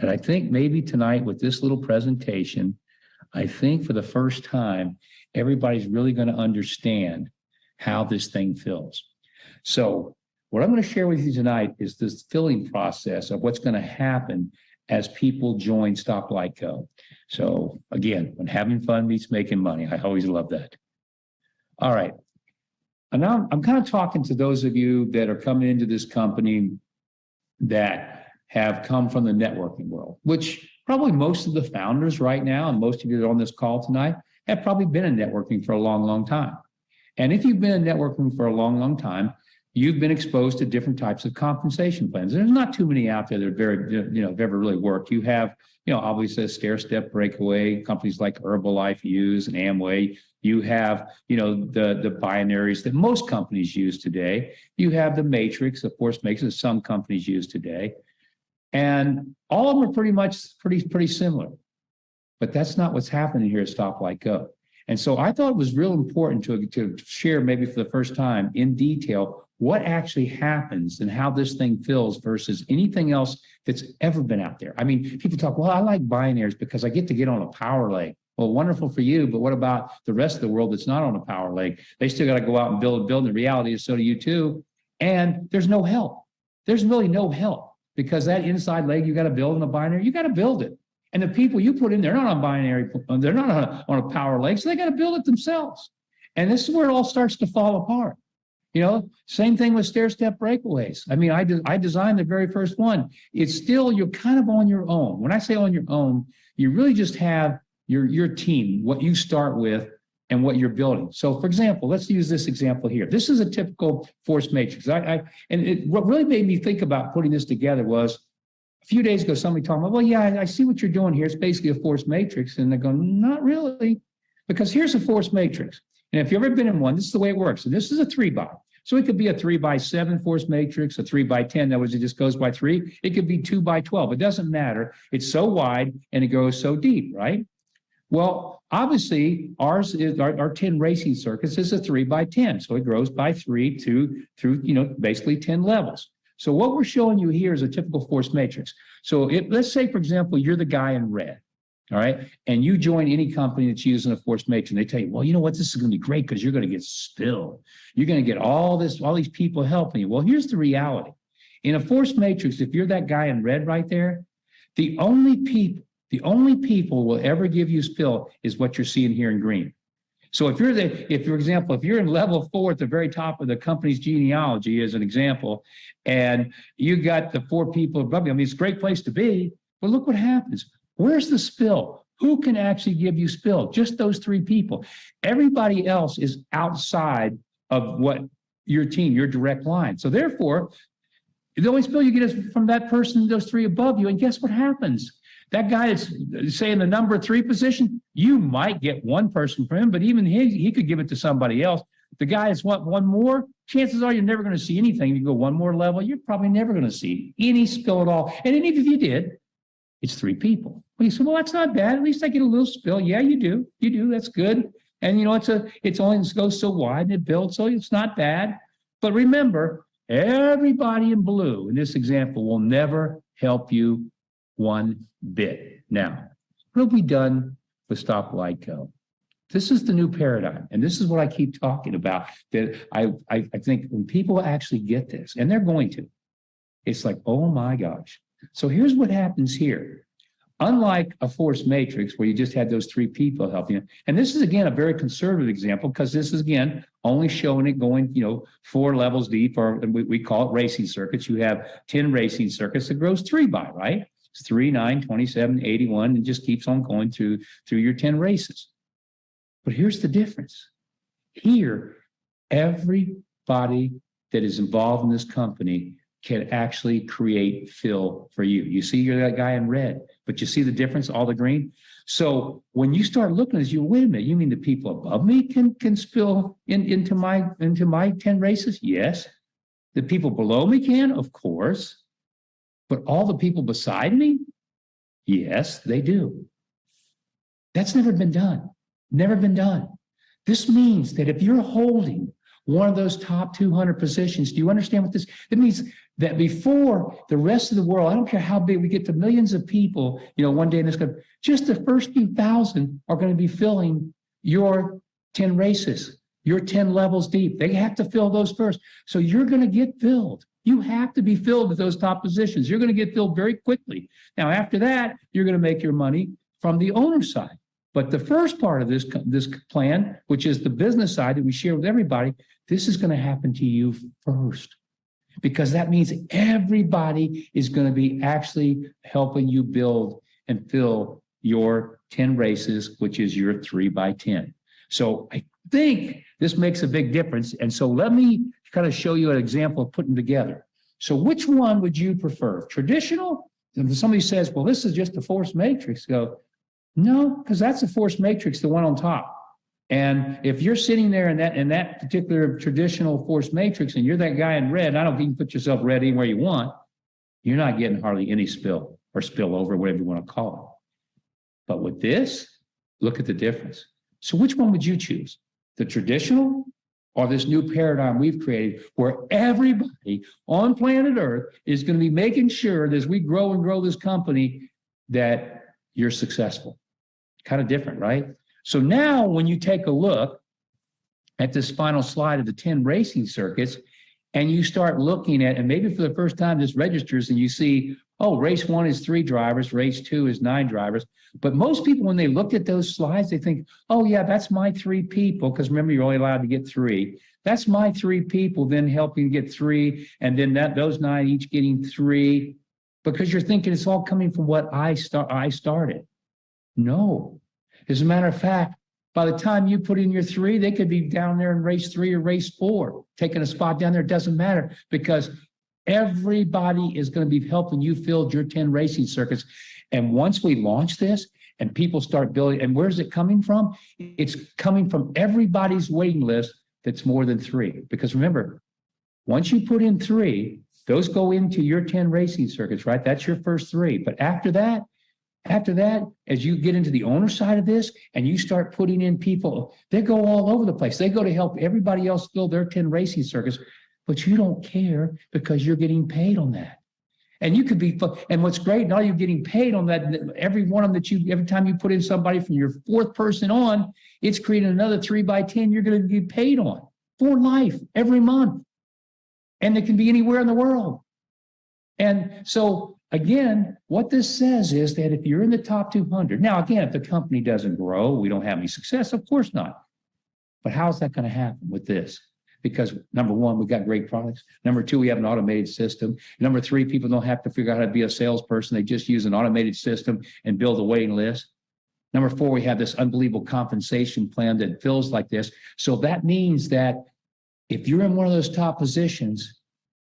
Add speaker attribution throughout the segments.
Speaker 1: And I think maybe tonight with this little presentation, I think for the first time, everybody's really going to understand how this thing fills. So what I'm going to share with you tonight is this filling process of what's going to happen as people join StopLightGO. So again, when having fun meets making money, I always love that. All right. And now I'm kind of talking to those of you that are coming into this company that have come from the networking world, which probably most of the founders right now, and most of you that are on this call tonight, have probably been in networking for a long, long time. And if you've been in networking for a long, long time, you've been exposed to different types of compensation plans. There's not too many out there that are very, have ever really worked. You have, obviously a stair-step breakaway, companies like Herbalife use and Amway. You have, the binaries that most companies use today. You have the matrix, of course, makes that some companies use today. And all of them are pretty similar. But that's not what's happening here at StopLightGO. And so I thought it was real important to share maybe for the first time in detail what actually happens and how this thing fills versus anything else that's ever been out there. I mean, people talk, well, I like binaries because I get to get on a power leg. Well, wonderful for you, but what about the rest of the world that's not on a power leg? They still got to go out and build. And the reality is so do you too. And there's no help. There's really no help because that inside leg you got to build in a binary, you got to build it. And the people you put in, they're not on binary, they're not on a power leg, so they got to build it themselves. And this is where it all starts to fall apart. Same thing with stair-step breakaways. I mean, I designed the very first one. It's still, you're kind of on your own. When I say on your own, you really just have your team, what you start with and what you're building. So for example, let's use this example here. This is a typical force matrix. What really made me think about putting this together was a few days ago, somebody told me, well, yeah, I see what you're doing here. It's basically a force matrix. And they're going, not really, because here's a force matrix. And if you've ever been in one, this is the way it works. And this is a 3x. So it could be a 3x7 force matrix, a 3x10. That was, it just goes by 3. It could be 2x12. It doesn't matter. It's so wide and it goes so deep, right? Well, obviously, ours is our 10 racing circuits is a 3x10. So it grows by 3 through basically 10 levels. So what we're showing you here is a typical force matrix. So let's say, for example, you're the guy in red. All right. And you join any company that's using a force matrix and they tell you, well, you know what, this is going to be great because you're going to get spilled. You're going to get all these people helping you. Well, here's the reality. In a force matrix, if you're that guy in red right there, the only people will ever give you spill is what you're seeing here in green. So for example, if you're in level 4 at the very top of the company's genealogy, as an example, and you got the 4 people above you, I mean, it's a great place to be, but look what happens. Where's the spill? Who can actually give you spill? Just those 3 people. Everybody else is outside of what your team, your direct line. So therefore, the only spill you get is from that person, those 3 above you. And guess what happens? That guy that's, say, in the number 3 position, you might get one person from him, but even he could give it to somebody else. The guy that's one more, chances are you're never going to see anything. If you go one more level, you're probably never going to see any spill at all. And even if you did, it's 3 people. Well, you say, well, that's not bad. At least I get a little spill. Yeah, you do. You do. That's good. And it goes so wide and it builds, so it's not bad. But remember, everybody in blue in this example will never help you one bit. Now, what have we done with StopLightGO? This is the new paradigm. And this is what I keep talking about, that I think when people actually get this, and they're going to, it's like, oh my gosh. So here's what happens here. Unlike a force matrix where you just had those 3 people helping you, and this is, again, a very conservative example because this is, again, only showing it going, 4 levels deep, or we call it racing circuits. You have 10 racing circuits that grows 3x, right? It's 3, 9, 27, 81, and just keeps on going through your 10 races. But here's the difference. Here, everybody that is involved in this company can actually create fill for you. You see, you're that guy in red, but you see the difference, all the green? So when you start looking at this, wait a minute, you mean the people above me can spill into my 10 races? Yes. The people below me can, of course. But all the people beside me? Yes, they do. That's never been done. Never been done. This means that if you're holding one of those top 200 positions. Do you understand what this? It means that before the rest of the world, I don't care how big we get to millions of people, one day in this country, just the first few thousand are going to be filling your 10 races, your 10 levels deep. They have to fill those first. So you're going to get filled. You have to be filled with those top positions. You're going to get filled very quickly. Now, after that, you're going to make your money from the owner side. But the first part of this plan, which is the business side that we share with everybody, this is going to happen to you first, because that means everybody is going to be actually helping you build and fill your 10 races, which is your 3x10. So I think this makes a big difference. And so let me kind of show you an example of putting together. So which one would you prefer? Traditional? If somebody says, well, this is just a force matrix, go, no, because that's a force matrix, the one on top. And if you're sitting there in that particular traditional force matrix and you're that guy in red, I don't think you can put yourself red anywhere you want, you're not getting hardly any spill or spill over, whatever you want to call it. But with this, look at the difference. So which one would you choose? The traditional or this new paradigm we've created where everybody on planet Earth is going to be making sure that as we grow and grow this company that you're successful? Kind of different, right? So now when you take a look at this final slide of the 10 racing circuits and you start looking at, and maybe for the first time this registers and you see, oh, race 1 is 3 drivers, race 2 is 9 drivers. But most people, when they look at those slides, they think, oh yeah, that's my 3 people, because remember, you're only allowed to get 3. That's my 3 people then helping get 3, and then those 9 each getting 3, because you're thinking it's all coming from what I started. No. As a matter of fact, by the time you put in your 3, they could be down there in race 3 or race 4, taking a spot down there. It doesn't matter, because everybody is going to be helping you fill your 10 racing circuits. And once we launch this and people start building, and where's it coming from? It's coming from everybody's waiting list that's more than 3. Because remember, once you put in 3, those go into your 10 racing circuits, right? That's your first 3. But after that, as you get into the owner side of this and you start putting in people, they go all over the place. They go to help everybody else fill their 10 racing circuits, but you don't care because you're getting paid on that. And you could be, and what's great, now you're getting paid on that. Every one of them every time you put in somebody from your 4th person on, it's creating another 3x10 you're going to get paid on for life every month. And it can be anywhere in the world. And so again, what this says is that if you're in the top 200, now again, if the company doesn't grow, we don't have any success, of course not. But how's that going to happen with this? Because number 1, we've got great products. Number 2, we have an automated system. Number 3, people don't have to figure out how to be a salesperson. They just use an automated system and build a waiting list. Number 4, we have this unbelievable compensation plan that feels like this. So that means that if you're in one of those top positions,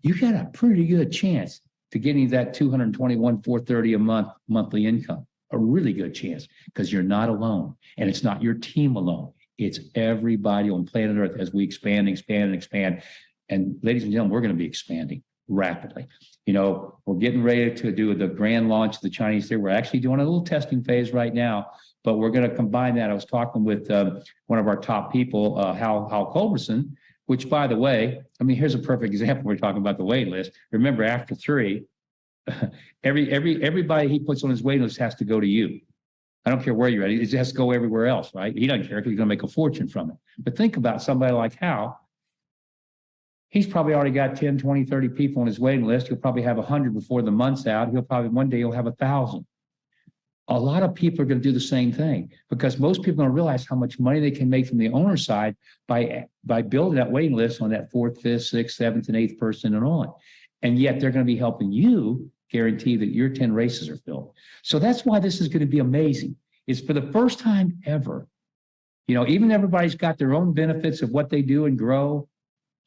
Speaker 1: you got a pretty good chance to getting that $221,430 a month monthly income. A really good chance, because you're not alone, and it's not your team alone. It's everybody on planet Earth as we expand. And ladies and gentlemen, we're going to be expanding rapidly. We're getting ready to do the grand launch of the Chinese theory. We're actually doing a little testing phase right now, but we're going to combine that. I was talking with one of our top people, Hal Culberson, which, by the way, here's a perfect example. We're talking about the wait list. Remember, after 3, everybody he puts on his wait list has to go to you. I don't care where you're at. It has to go everywhere else, right? He doesn't care because he's going to make a fortune from it. But think about somebody like Hal. He's probably already got 10, 20, 30 people on his waiting list. He'll probably have 100 before the month's out. One day he'll have 1,000. A lot of people are going to do the same thing, because most people don't realize how much money they can make from the owner side by building that waiting list on that 4th, 5th, 6th, 7th, and 8th person and on. And yet they're going to be helping you guarantee that your 10 races are filled. So that's why this is going to be amazing. It's for the first time ever. Even everybody's got their own benefits of what they do and grow.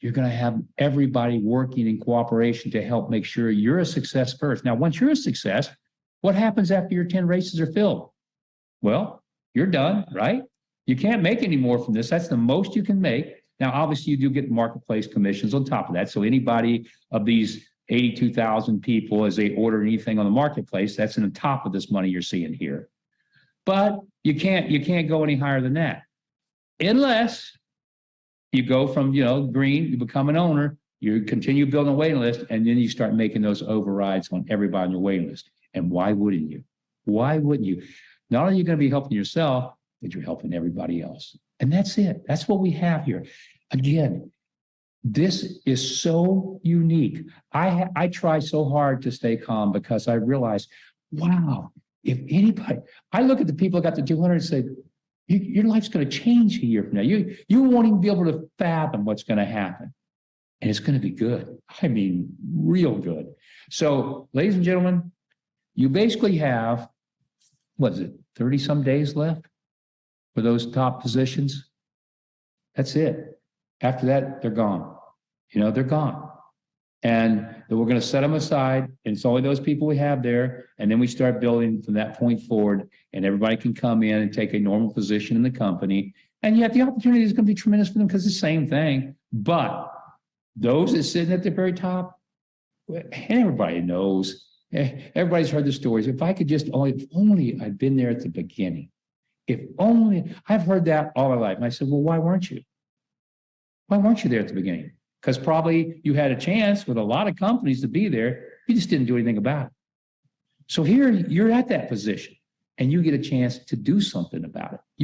Speaker 1: You're going to have everybody working in cooperation to help make sure you're a success first. Now, once you're a success, what happens after your 10 races are filled? Well, you're done, right? You can't make any more from this. That's the most you can make. Now, obviously, you do get marketplace commissions on top of that. So anybody of these 82,000 people, as they order anything on the marketplace, that's on top of this money you're seeing here. But you can't go any higher than that, unless You go from, green, you become an owner, you continue building a waiting list, and then you start making those overrides on everybody on your waiting list. And why wouldn't you? Why wouldn't you? Not only are you going to be helping yourself, but you're helping everybody else. And that's it. That's what we have here. Again, this is so unique. I try so hard to stay calm because I realize, wow, if anybody, I look at the people who got to 200 and say, your life's going to change a year from now. You won't even be able to fathom what's going to happen. And it's going to be good. I mean, real good. So, ladies and gentlemen, you basically have, 30 some days left for those top positions? That's it. After that, they're gone. They're gone. And then we're going to set them aside. And it's only those people we have there. And then we start building from that point forward. And everybody can come in and take a normal position in the company. And yet the opportunity is going to be tremendous for them because it's the same thing. But those that sitting at the very top, and everybody knows, everybody's heard the stories. If I could just if only I'd been there at the beginning. If only, I've heard that all my life. And I said, well, why weren't you? Why weren't you there at the beginning? Because probably you had a chance with a lot of companies to be there. You just didn't do anything about it. So here you're at that position and you get a chance to do something about it.